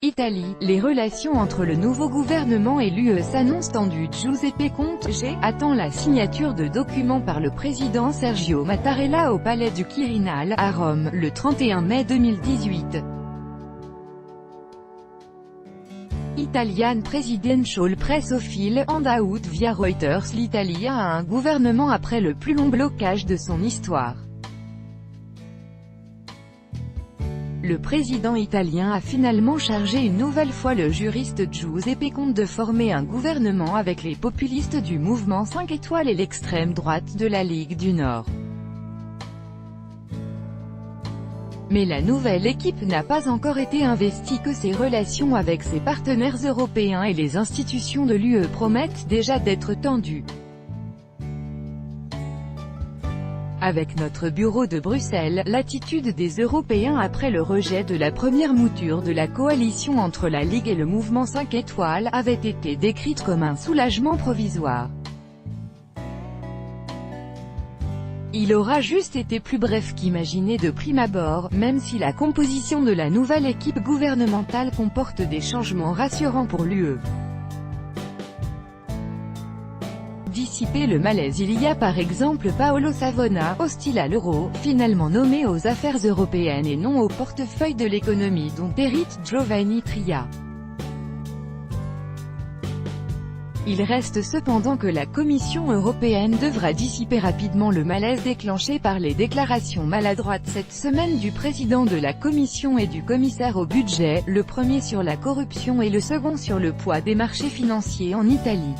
Italie, les relations entre le nouveau gouvernement et l'UE s'annoncent tendues. Giuseppe Conte attend la signature de documents par le président Sergio Mattarella au palais du Quirinal, à Rome, le 31 mai 2018. Italian Presidential Press Office and out via Reuters. L'Italie a un gouvernement après le plus long blocage de son histoire. Le président italien a finalement chargé une nouvelle fois le juriste Giuseppe Conte de former un gouvernement avec les populistes du mouvement 5 étoiles et l'extrême droite de la Ligue du Nord. Mais la nouvelle équipe n'a pas encore été investie, que ses relations avec ses partenaires européens et les institutions de l'UE promettent déjà d'être tendues. Avec notre bureau de Bruxelles, l'attitude des Européens après le rejet de la première mouture de la coalition entre la Ligue et le mouvement 5 étoiles avait été décrite comme un soulagement provisoire. Il aura juste été plus bref qu'imaginé de prime abord, même si la composition de la nouvelle équipe gouvernementale comporte des changements rassurants pour l'UE. Dissiper le malaise, il y a par exemple Paolo Savona, hostile à l'euro, finalement nommé aux affaires européennes et non au portefeuille de l'économie dont hérite Giovanni Tria. Il reste cependant que la Commission européenne devra dissiper rapidement le malaise déclenché par les déclarations maladroites cette semaine du président de la Commission et du commissaire au budget, le premier sur la corruption et le second sur le poids des marchés financiers en Italie.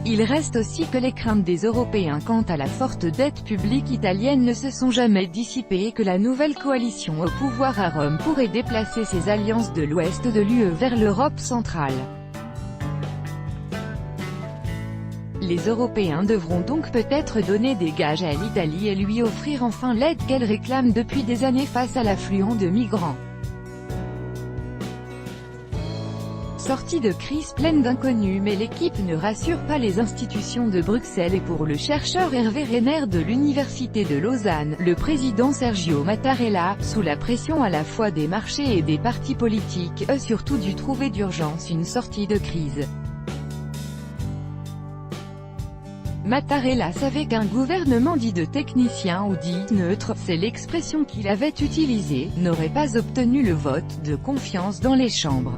Il reste aussi que les craintes des Européens quant à la forte dette publique italienne ne se sont jamais dissipées et que la nouvelle coalition au pouvoir à Rome pourrait déplacer ses alliances de l'ouest de l'UE vers l'Europe centrale. Les Européens devront donc peut-être donner des gages à l'Italie et lui offrir enfin l'aide qu'elle réclame depuis des années face à l'affluent de migrants. Sortie de crise pleine d'inconnus, mais l'équipe ne rassure pas les institutions de Bruxelles et pour le chercheur Hervé Renner de l'Université de Lausanne, le président Sergio Mattarella, sous la pression à la fois des marchés et des partis politiques, a surtout dû trouver d'urgence une sortie de crise. Mattarella savait qu'un gouvernement dit de techniciens ou dit neutre, c'est l'expression qu'il avait utilisée, n'aurait pas obtenu le vote de confiance dans les chambres.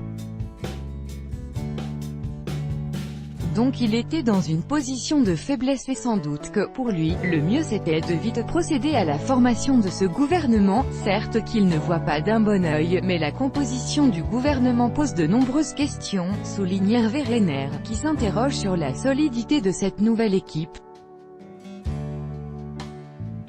Donc il était dans une position de faiblesse et sans doute que, pour lui, le mieux c'était de vite procéder à la formation de ce gouvernement, certes qu'il ne voit pas d'un bon œil, mais la composition du gouvernement pose de nombreuses questions, souligne Hervé Renner, qui s'interroge sur la solidité de cette nouvelle équipe.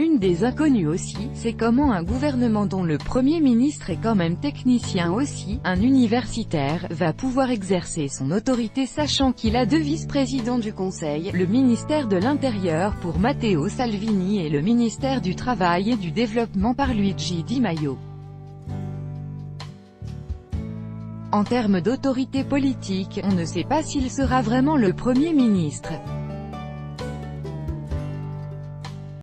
Une des inconnues aussi, c'est comment un gouvernement dont le Premier ministre est quand même technicien aussi, un universitaire, va pouvoir exercer son autorité sachant qu'il a deux vice-présidents du Conseil, le ministère de l'Intérieur pour Matteo Salvini et le ministère du Travail et du Développement par Luigi Di Maio. En termes d'autorité politique, on ne sait pas s'il sera vraiment le Premier ministre.